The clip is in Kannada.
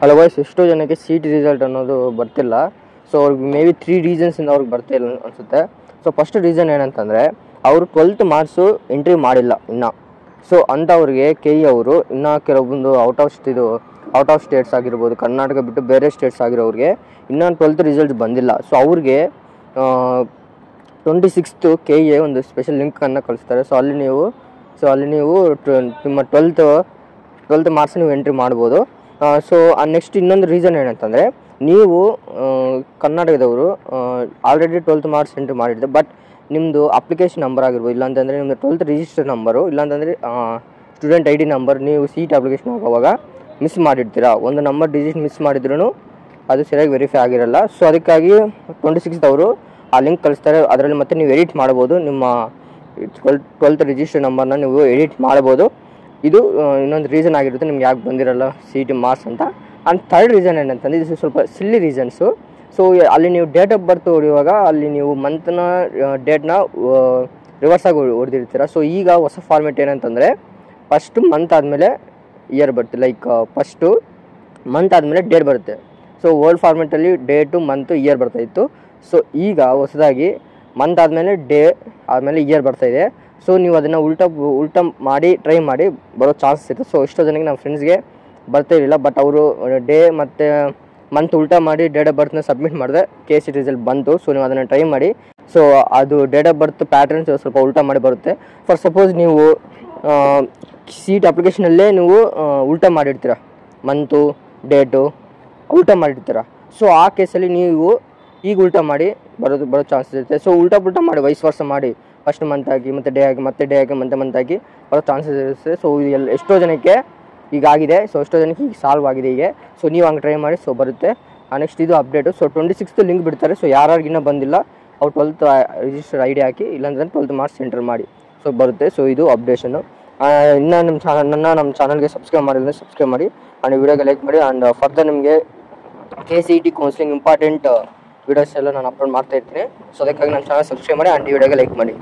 ಹಲವಾರು ಎಷ್ಟೋ ಜನಕ್ಕೆ CET ರಿಸಲ್ಟ್ ಅನ್ನೋದು ಬರ್ತಿಲ್ಲ. ಸೊ ಅವ್ರಿಗೆ ಮೇ ಬಿ 3 ರೀಸನ್ಸಿಂದ ಅವ್ರಿಗೆ ಬರ್ತಿಲ್ಲ ಅನಿಸುತ್ತೆ. ಸೊ ಫಸ್ಟ್ ರೀಸನ್ ಏನಂತಂದರೆ ಅವರು 12th ಮಾರ್ಕ್ಸು ಎಂಟ್ರಿ ಮಾಡಿಲ್ಲ ಇನ್ನೂ. ಸೊ ಅಂಥವ್ರಿಗೆ KE ಅವರು ಇನ್ನೂ ಕೆಲವೊಂದು ಔಟ್ ಆಫ್ ಸ್ಟೇಟ್ಸ್ ಆಗಿರ್ಬೋದು, ಕರ್ನಾಟಕ ಬಿಟ್ಟು ಬೇರೆ ಸ್ಟೇಟ್ಸ್ ಆಗಿರೋರಿಗೆ ಇನ್ನೂ 12th ರಿಸಲ್ಟ್ ಬಂದಿಲ್ಲ. ಸೊ ಅವ್ರಿಗೆ 26th KE ಒಂದು ಸ್ಪೆಷಲ್ ಲಿಂಕನ್ನು ಕಳಿಸ್ತಾರೆ. ಸೊ ಅಲ್ಲಿ ನೀವು ನಿಮ್ಮ 12th ಮಾರ್ಕ್ಸ್ ನೀವು ಎಂಟ್ರಿ ಮಾಡ್ಬೋದು. ಸೊ ನೆಕ್ಸ್ಟ್ ಇನ್ನೊಂದು ರೀಸನ್ ಏನಂತಂದರೆ ನೀವು ಕರ್ನಾಟಕದವರು ಆಲ್ರೆಡಿ 12th ಮಾರ್ಕ್ಸ್ ಎಂಟ್ರಿ ಮಾಡಿರ್ತೀವಿ, ಬಟ್ ನಿಮ್ಮದು ಅಪ್ಲಿಕೇಶನ್ ನಂಬರ್ ಆಗಿರ್ಬೋದು, ಇಲ್ಲಾಂತಂದರೆ ನಿಮ್ಮದು 12th ರಿಜಿಸ್ಟರ್ ನಂಬರು, ಇಲ್ಲಾಂತಂದರೆ ಸ್ಟೂಡೆಂಟ್ ID ನಂಬರ್ ನೀವು CET ಅಪ್ಲಿಕೇಶನ್ ಹೋಗುವಾಗ ಮಿಸ್ ಮಾಡಿರ್ತೀರ. ಒಂದು ನಂಬರ್ ಡಿಜಿಟ್ ಮಿಸ್ ಮಾಡಿದ್ರೂ ಅದು ಸರಿಯಾಗಿ ವೆರಿಫೈ ಆಗಿರಲ್ಲ. ಸೊ ಅದಕ್ಕಾಗಿ 26th ಅವರು ಆ ಲಿಂಕ್ ಕಳಿಸ್ತಾರೆ. ಅದರಲ್ಲಿ ಮತ್ತೆ ನೀವು ಎಡಿಟ್ ಮಾಡ್ಬೋದು, ನಿಮ್ಮ 12th ರಿಜಿಸ್ಟರ್ ನಂಬರ್ನ ನೀವು ಎಡಿಟ್ ಮಾಡ್ಬೋದು. ಇದು ಇನ್ನೊಂದು ರೀಸನ್ ಆಗಿರುತ್ತೆ ನಿಮ್ಗೆ ಯಾಕೆ ಬಂದಿರಲ್ಲ CET ಮಾರ್ಕ್ಸ್ ಅಂತ. ಆ್ಯಂಡ್ ಥರ್ಡ್ ರೀಸನ್ ಏನಂತಂದರೆ ಇದು ಸ್ವಲ್ಪ ಸಿಲ್ಲಿ ರೀಸನ್ಸು. ಸೊ ಅಲ್ಲಿ ನೀವು ಡೇಟ್ ಆಫ್ ಬರ್ತ್ ಹೊಡೆಯುವಾಗ ಅಲ್ಲಿ ನೀವು ಮಂತ್ನ ಡೇಟ್ನ ರಿವರ್ಸಾಗಿ ಹೊಡೆದಿರ್ತೀರ. ಸೊ ಈಗ ಹೊಸ ಫಾರ್ಮೆಟ್ ಏನಂತಂದರೆ ಫಸ್ಟ್ ಮಂತ್ ಆದಮೇಲೆ ಇಯರ್ ಬರುತ್ತೆ, ಲೈಕ್ ಫಸ್ಟು ಮಂತ್ ಆದಮೇಲೆ ಡೇಟ್ ಬರುತ್ತೆ. ಸೊ ಓಲ್ಡ್ ಫಾರ್ಮೆಟಲ್ಲಿ ಡೇಟು ಮಂತು ಇಯರ್ ಬರ್ತಾಯಿತ್ತು. ಸೊ ಈಗ ಹೊಸದಾಗಿ ಮಂತ್ ಆದಮೇಲೆ ಡೇ ಆದಮೇಲೆ ಇಯರ್ ಬರ್ತಾಯಿದೆ. ಸೊ ನೀವು ಅದನ್ನು ಉಲ್ಟಾ ಮಾಡಿ ಟ್ರೈ ಮಾಡಿ ಬರೋ ಚಾನ್ಸಸ್ ಇತ್ತು. ಸೊ ಎಷ್ಟೋ ಜನಕ್ಕೆ ನಮ್ಮ ಫ್ರೆಂಡ್ಸ್ಗೆ ಬರ್ತಾ ಇರಲಿಲ್ಲ, ಬಟ್ ಅವರು ಡೇ ಮತ್ತು ಮಂತ್ ಉಲ್ಟಾ ಮಾಡಿ ಡೇಟ್ ಆಫ್ ಬರ್ತ್ನ ಸಬ್ಮಿಟ್ ಮಾಡಿದೆ, KCET ರಿಸಲ್ಟ್ ಬಂತು. ಸೊ ನೀವು ಅದನ್ನು ಟ್ರೈ ಮಾಡಿ. ಸೊ ಅದು ಡೇಟ್ ಆಫ್ ಬರ್ತ್ ಪ್ಯಾಟರ್ನ್ಸ್ ಸ್ವಲ್ಪ ಉಲ್ಟಾ ಮಾಡಿ ಬರುತ್ತೆ. ಫಾರ್ ಸಪೋಸ್ ನೀವು CET ಅಪ್ಲಿಕೇಶನಲ್ಲೇ ನೀವು ಉಲ್ಟಾ ಮಾಡಿರ್ತೀರ, ಮಂತು ಡೇಟು ಉಲ್ಟಾ ಮಾಡಿರ್ತೀರ. ಸೊ ಆ ಕೇಸಲ್ಲಿ ನೀವು ಈಗ ಉಲ್ಟಾ ಮಾಡಿ ಬರೋ ಚಾನ್ಸಸ್ ಇರುತ್ತೆ. ಸೊ ಉಲ್ಟಾ ಮಾಡಿ ವೈಸ್ ವರ್ಷ ಮಾಡಿ ಫಸ್ಟ್ ಮಂತ್ ಆಗಿ ಮತ್ತೆ ಡೇ ಆಗಿ ಮತ್ತೆ ಡೇ ಆಗಿ ಮತ್ತೆ ಮಂತ್ ಆಗಿ ಬರೋ ಚಾನ್ಸಸ್ ಇರುತ್ತೆ. ಸೊ ಎಷ್ಟೋ ಜನಕ್ಕೆ ಈಗಾಗಿದೆ. ಸೊ ಎಷ್ಟೋ ಜನಕ್ಕೆ ಈಗ ಸಾಲ್ವ್ ಆಗಿದೆ ಹೀಗೆ. ಸೊ ನೀವು ಹಂಗೆ ಟ್ರೈ ಮಾಡಿ. ಸೊ ಬರುತ್ತೆ. ನೆಕ್ಸ್ಟ್ ಇದು ಅಪ್ಡೇಟು. ಸೊ 26th ಲಿಂಕ್ ಬಿಡ್ತಾರೆ. ಸೊ ಯಾರಿಗೆ ಇನ್ನೂ ಬಂದಿಲ್ಲ ಅವ್ರು 12th ರಿಜಿಸ್ಟರ್ ID ಹಾಕಿ, ಇಲ್ಲಾಂದ್ರೆ 12th ಮಾರ್ಕ್ಸ್ ಎಂಟರ್ ಮಾಡಿ. ಸೊ ಬರುತ್ತೆ. ಸೊ ಇದು ಅಪ್ಡೇಷನು. ಇನ್ನೂ ನಮ್ಮ ಚಾನಲ್ಗೆ ಸಬ್ಸ್ಕ್ರೈಬ್ ಮಾಡಿದ್ರೆ ಸಬ್ಸ್ಕ್ರೈಬ್ ಮಾಡಿ, ಆ್ಯಂಡ್ ವಿಡಿಯೋಗೆ ಲೈಕ್ ಮಾಡಿ. ಆ್ಯಂಡ್ ಫರ್ದರ್ ನಿಮಗೆ KCET ಕೌನ್ಸಿಲಿಂಗ್ ಇಂಪಾರ್ಟೆಂಟ್ ವೀಡಿಯೋಸ್ ಎಲ್ಲ ನಾನು ಅಪ್ಲೋಡ್ ಮಾಡ್ತಾ ಇರ್ತೀನಿ. ಸೊ ಅದಕ್ಕಾಗಿ ನನ್ನ ಚಾನಲ್ ಸಬ್ಸ್ಕ್ರೈಬ್ ಮಾಡಿ ಆ್ಯಂಡ್ ಈ ವಿಡಿಯೋಗೆ ಲೈಕ್ ಮಾಡಿ.